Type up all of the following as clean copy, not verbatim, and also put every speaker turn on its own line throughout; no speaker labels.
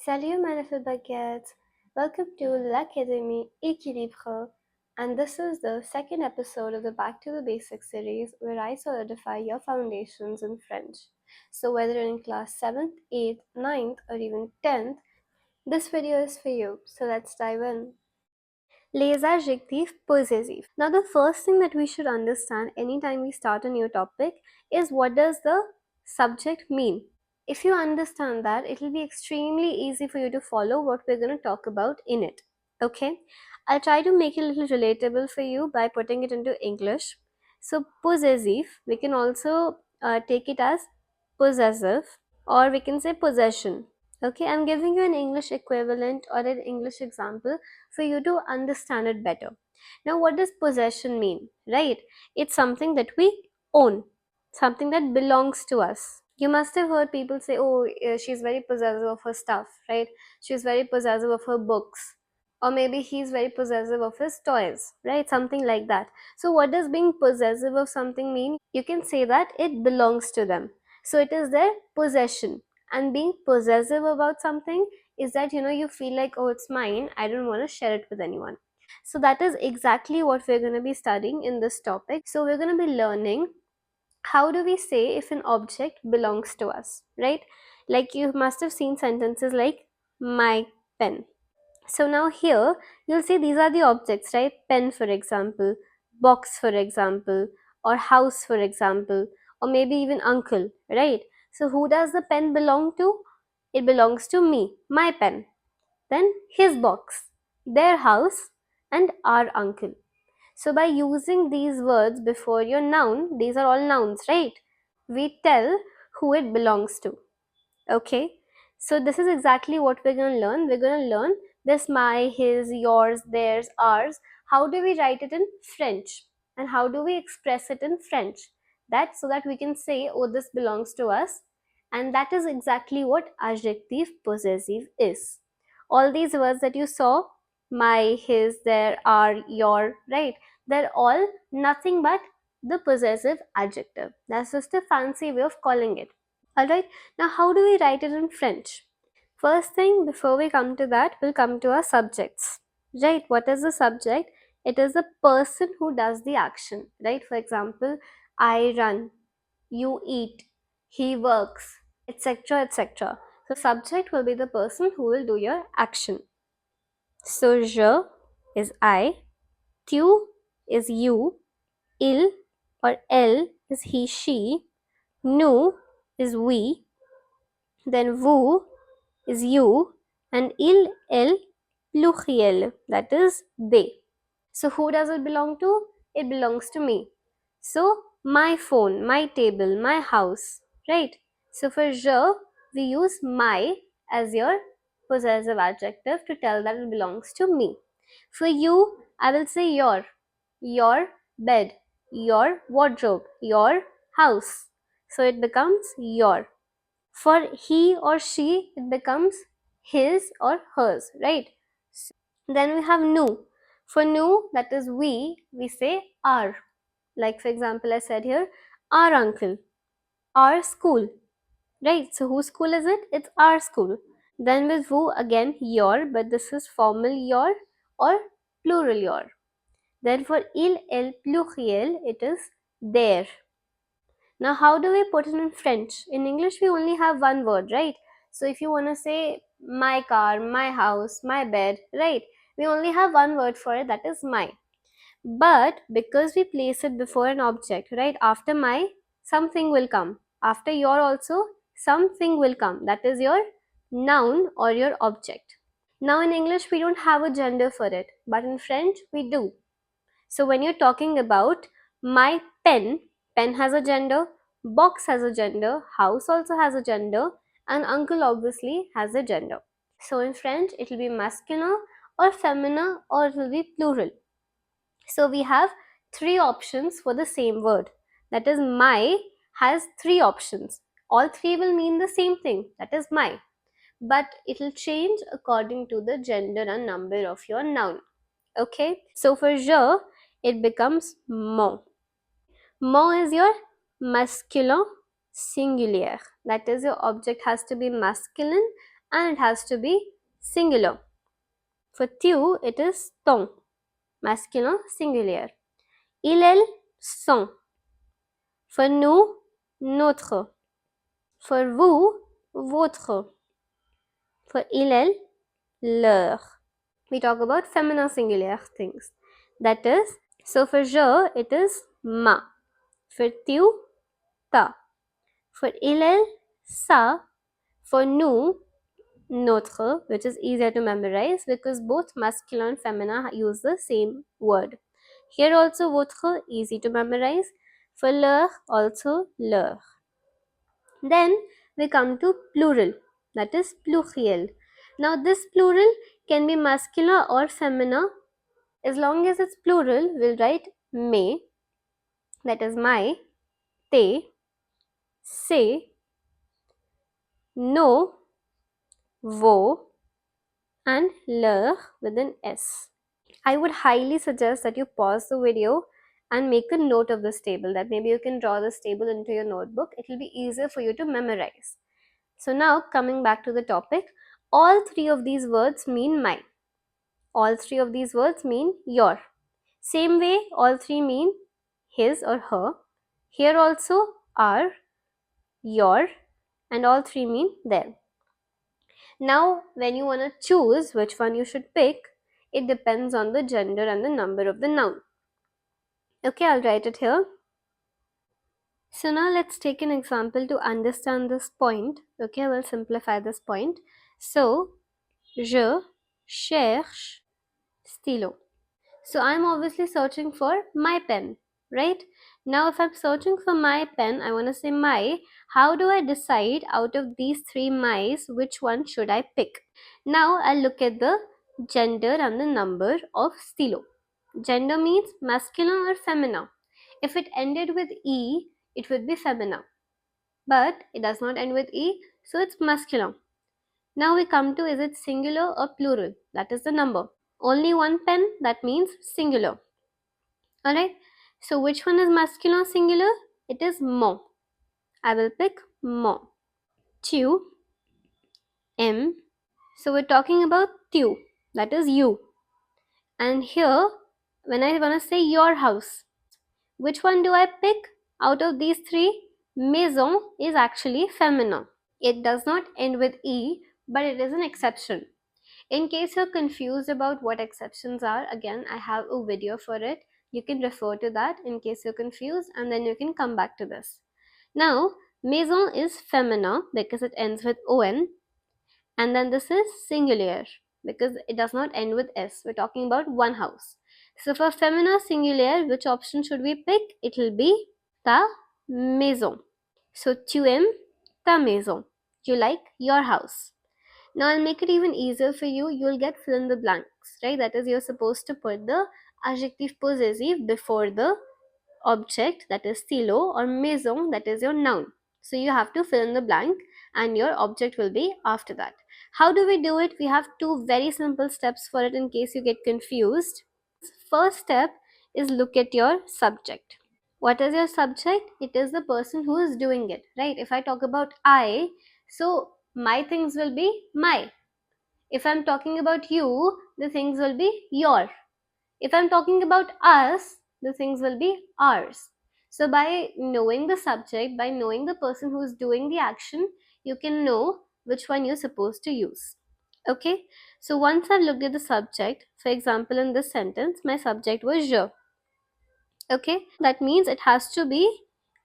Salut my little baguettes! Welcome to L'Académie Équilibre, and this is the second episode of the Back to the Basics series where I solidify your foundations in French. So whether you're in class 7th, 8th, 9th or even 10th, this video is for you. So let's dive in. Les adjectifs possessifs. Now the first thing that we should understand anytime we start a new topic is what does the subject mean. If you understand that, it will be extremely easy for you to follow what we're going to talk about in it. Okay, I'll try to make it a little relatable for you by putting it into English. So possessive, we can also take it as possessive, or we can say possession. Okay, I'm giving you an English equivalent or an English example for you to understand it better. Now what does possession mean, right? It's something that we own, something that belongs to us. You must have heard people say, oh, she's very possessive of her stuff, right? She's very possessive of her books, or maybe he's very possessive of his toys, right? Something like that. So what does being possessive of something mean? You can say that it belongs to them, so it is their possession. And being possessive about something is that, you feel like, oh, it's mine, I don't want to share it with anyone. So that is exactly what we're going to be studying in this topic. So we're going to be learning how do we say if an object belongs to us, right? Like you must have seen sentences like my pen. So now here you'll see these are the objects, right? Pen for example, box for example, or house for example, or maybe even uncle, right? So who does the pen belong to? It belongs to me, my pen. Then his box, their house, and our uncle. So by using these words before your noun, these are all nouns, right? We tell who it belongs to. Okay, so this is exactly what we're going to learn. We're going to learn this my, his, yours, theirs, ours. How do we write it in French? And how do we express it in French? That so that we can say, oh, this belongs to us. And that is exactly what adjective possessive is. All these words that you saw, my, his, their, our, your, right? They're all nothing but the possessive adjective. That's just a fancy way of calling it. Alright, now how do we write it in French? First thing, before we come to that, we'll come to our subjects. Right, what is the subject? It is the person who does the action. Right, for example, I run, you eat, he works, etc. etc. So subject will be the person who will do your action. So je is I, tu is you, il or elle is he, she, nous is we, then vous is you, and il, elle, pluriel, that is they. So who does it belong to? It belongs to me. So my phone, my table, my house, right? So for je, we use my as your possessive adjective to tell that it belongs to me. For you, I will say your bed, your wardrobe, your house. So it becomes your. For he or she, it becomes his or hers, right? Then we have nous. For nous, that is we say our. Like for example, I said here, our uncle, our school, right? So whose school is it? It's our school. Then with vous, again your, but this is formal your or plural your. Then for il, elle, pluriel, it is their. Now, how do we put it in French? In English, we only have one word, right? So if you want to say my car, my house, my bed, right? We only have one word for it, that is my. But because we place it before an object, right? After my, something will come. After your also, something will come. That is your noun or your object. Now in English, we don't have a gender for it, but in French, we do. So when you're talking about my pen, pen has a gender, box has a gender, house also has a gender, and uncle obviously has a gender. So in French, it will be masculine or feminine, or it will be plural. So we have three options for the same word. That is, my has three options. All three will mean the same thing, that is my. But it will change according to the gender and number of your noun. Okay, so for je, it becomes mon. Mon is your masculin singulier. That is, your object has to be masculine and it has to be singular. For tu, it is ton, masculin singulier. Il, elle, son. For nous, notre. For vous, votre. For il, elle, leur. We talk about feminine singular things. That is, so for je, it is ma. For tu, ta. For il, elle, sa. For nous, notre, which is easier to memorize because both masculine and feminine use the same word. Here also votre, easy to memorize. For leur, also leur. Then we come to plural, that is pluriel. Now this plural can be masculine or feminine. As long as it's plural, we'll write me, that is my, te, se, no, vo, and leur with an S. I would highly suggest that you pause the video and make a note of this table, that maybe you can draw this table into your notebook. It will be easier for you to memorize. So now coming back to the topic, all three of these words mean my. All three of these words mean your. Same way, all three mean his or her. Here also our, your, and all three mean their. Now, when you want to choose which one you should pick, it depends on the gender and the number of the noun. Okay, I'll write it here. So now let's take an example to understand this point. Okay, we'll simplify this point. So, je cherche stylo. So I'm obviously searching for my pen, right? Now if I'm searching for my pen, I want to say my. How do I decide out of these three my's which one should I pick? Now I'll look at the gender and the number of stylo. Gender means masculine or feminine. If it ended with E, it would be feminine. But it does not end with E, so it's masculine. Now we come to, is it singular or plural? That is the number. Only one pen, that means singular. Alright, so which one is masculine or singular? It is mon. I will pick mon. Tu, aimes. So we're talking about tu, that is you. And here, when I want to say your house, which one do I pick out of these three? Maison is actually feminine. It does not end with E, but it is an exception. In case you're confused about what exceptions are, again, I have a video for it. You can refer to that in case you're confused, and then you can come back to this. Now, maison is feminine because it ends with on, and then this is singular because it does not end with s. We're talking about one house. So for feminine singular, which option should we pick? It will be ta maison. So tu aimes ta maison. You like your house. Now I'll make it even easier for you. You'll get fill in the blanks, right? That is, you're supposed to put the adjective possessive before the object, that is stylo, or maison, that is your noun. So you have to fill in the blank and your object will be after that. How do we do it? We have two very simple steps for it in case you get confused. First step is look at your subject. What is your subject? It is the person who is doing it, right? If I talk about I, so my things will be my. If I'm talking about you, the things will be your. If I'm talking about us, the things will be ours. So by knowing the subject, by knowing the person who is doing the action, you can know which one you're supposed to use. Okay, so once I've looked at the subject, for example, in this sentence, my subject was je. Okay, that means it has to be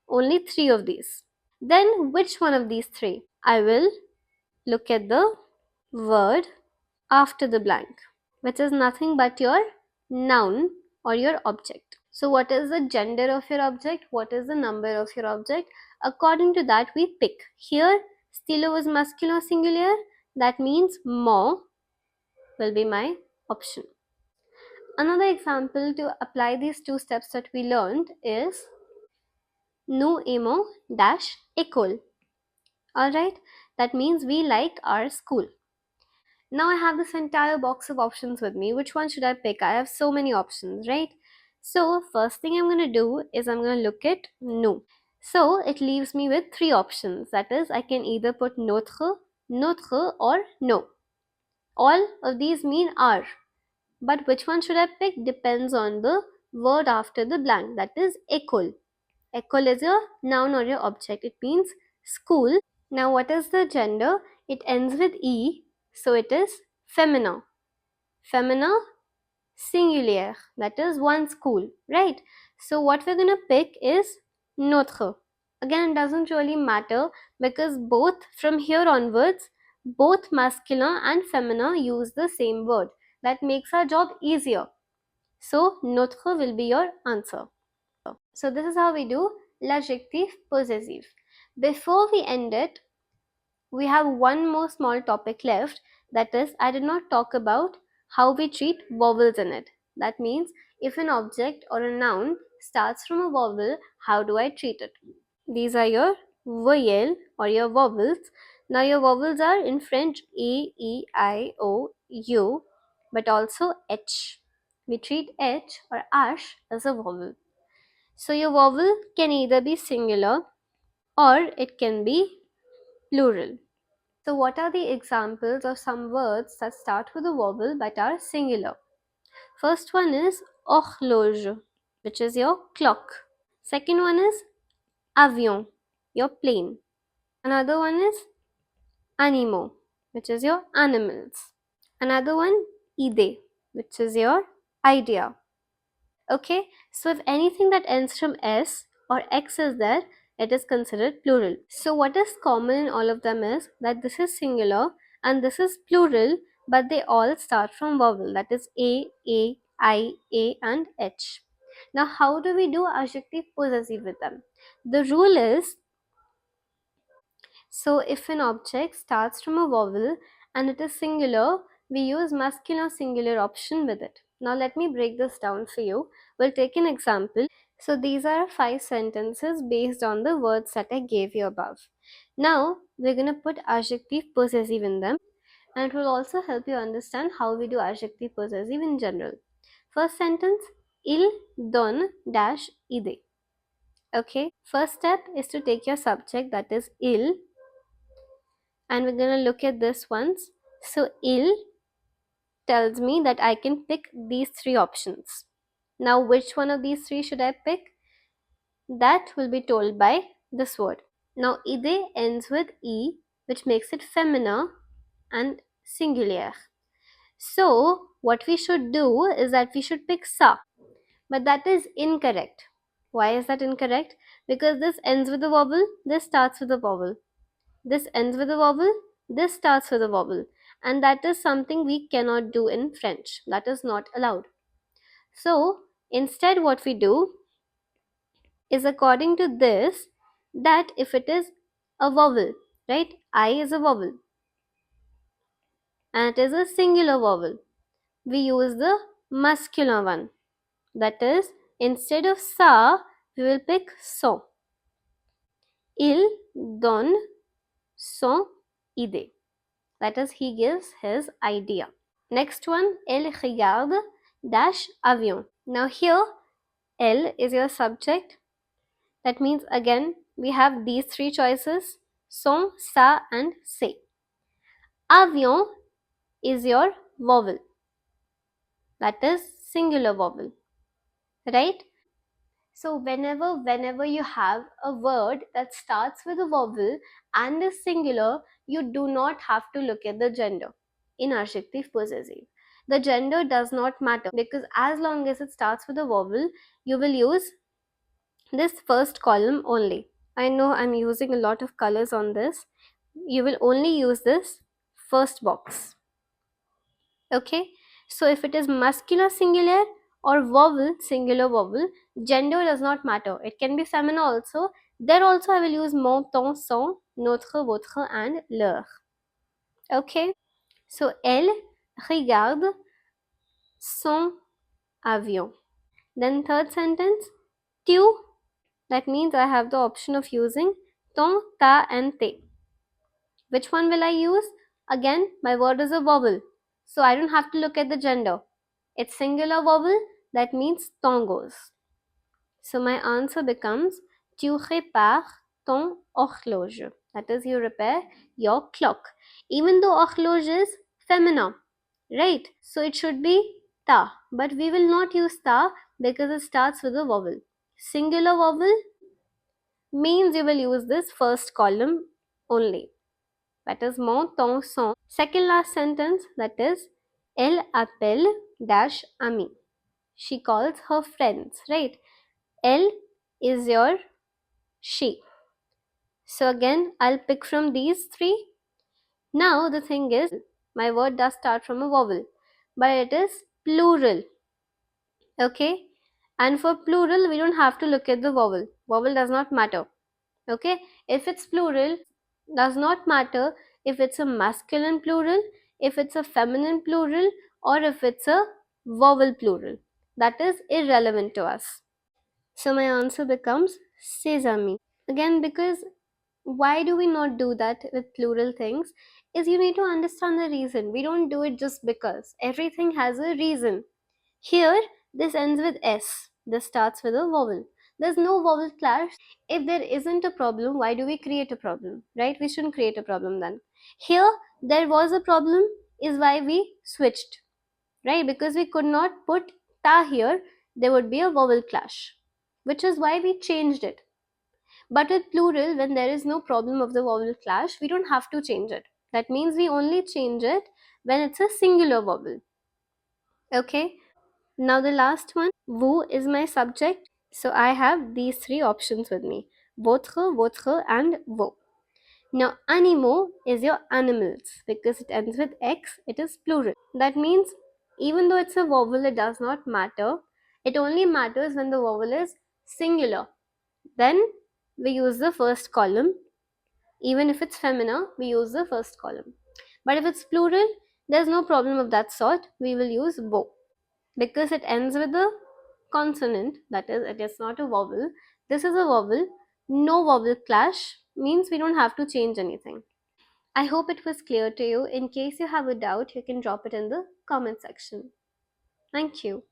only three of these. Then which one of these three? I will look at the word after the blank, which is nothing but your noun or your object. So what is the gender of your object? What is the number of your object? According to that we pick. Here stylo is masculine or singular, that means mon will be my option. Another example to apply these two steps that we learned is nous aimons dash école. Alright, that means we like our school. Now I have this entire box of options with me. Which one should I pick? I have so many options, right? So first thing I'm going to do is I'm going to look at nous. So it leaves me with three options. That is, I can either put notre, notre, or no. All of these mean our. But which one should I pick depends on the word after the blank, that is école. École is your noun or your object. It means school. Now what is the gender? It ends with E, so it is féminin. Féminin singulier, that is one school, right? So what we're gonna pick is notre. Again, it doesn't really matter because both from here onwards, both masculine and feminine use the same word. That makes our job easier. So notre will be your answer. So this is how we do l'adjectif possessif. Before we end it, we have one more small topic left, that is, I did not talk about how we treat vowels in it. That means if an object or a noun starts from a vowel, how do I treat it? These are your voyelle or your vowels. Now your vowels are in French A, E, I, O, U, but also H. We treat H or H as a vowel. So your vowel can either be singular or it can be plural. So what are the examples of some words that start with a vowel but are singular? First one is horloge, which is your clock. Second one is avion, your plane. Another one is animaux, which is your animals. Another one, idée, which is your idea. Okay, so if anything that ends from S or X is there, it is considered plural. So what is common in all of them is that this is singular and this is plural, but they all start from vowel, that is A, I, A and H. Now how do we do adjective possessive with them? The rule is, so if an object starts from a vowel and it is singular, we use masculine singular option with it. Now let me break this down for you. We'll take an example. So these are 5 sentences based on the words that I gave you above. Now we're going to put adjective possessive in them, and it will also help you understand how we do adjective possessive in general. First sentence, il donne dash idée. Okay, first step is to take your subject, that is il, and we're going to look at this once. So il tells me that I can pick these 3 options. Now which one of these 3 should I pick? That will be told by this word. Now idée ends with e, which makes it feminine and singulier. So what we should do is that we should pick sa, but that is incorrect. Why is that incorrect? Because this ends with a vowel, this starts with a vowel. This ends with a vowel, this starts with a vowel, and that is something we cannot do in French. That is not allowed. So instead what we do is, according to this, that if it is a vowel, right, I is a vowel and it is a singular vowel, we use the muscular one. That is, instead of sa, we will pick son. Il donne son idée. That is, he gives his idea. Next one, elle regarde dash avion. Now here, elle is your subject. That means again, we have these 3 choices, son, sa and c'est. Avion is your vowel. That is singular vowel, right? So whenever you have a word that starts with a vowel and is singular, you do not have to look at the gender in adjective possessive. The gender does not matter because as long as it starts with a vowel, you will use this first column only. I know I'm using a lot of colors on this. You will only use this first box. Okay, so if it is muscular singular or vowel singular vowel, gender does not matter. It can be feminine also. There also I will use mon, ton, son, notre, votre and leur. Okay, so elle regarde son avion. Then third sentence, tu, that means I have the option of using ton, ta and te. Which one will I use? Again, my word is a vowel, so I don't have to look at the gender. It's singular vowel, that means ton goes. So my answer becomes tu répares ton horloge. That is, you repair your clock. Even though horloge is feminine, right? So it should be ta. But we will not use ta because it starts with a vowel. Singular vowel means you will use this first column only. That is mon, ton, son. Second last sentence, that is elle appelle dash ami. She calls her friends, right? Elle is your she. So again, I'll pick from these three. Now the thing is, my word does start from a vowel, but it is plural. Okay? And for plural, we don't have to look at the vowel. Vowel does not matter. Okay? If it's plural, does not matter if it's a masculine plural, if it's a feminine plural, or if it's a vowel plural. That is irrelevant to us. So my answer becomes sesame. Again, because why do we not do that with plural things? Is you need to understand the reason. We don't do it just because. Everything has a reason. Here, this ends with S. This starts with a vowel. There's no vowel clash. If there isn't a problem, why do we create a problem? Right? We shouldn't create a problem then. Here, there was a problem, is why we switched. Right? Because we could not put ta here, there would be a vowel clash. Which is why we changed it. But with plural, when there is no problem of the vowel clash, we don't have to change it. That means we only change it when it's a singular vowel. Okay? Now the last one, vous is my subject. So I have these three options with me. Votre, votre and vos. Now animaux is your animals because it ends with X, it is plural. That means even though it's a vowel, it does not matter. It only matters when the vowel is singular. Then we use the first column. Even if it's feminine, we use the first column. But if it's plural, there's no problem of that sort. We will use bo. Because it ends with a consonant, that is, it is not a vowel. This is a vowel. No vowel clash means we don't have to change anything. I hope it was clear to you. In case you have a doubt, you can drop it in the comment section. Thank you.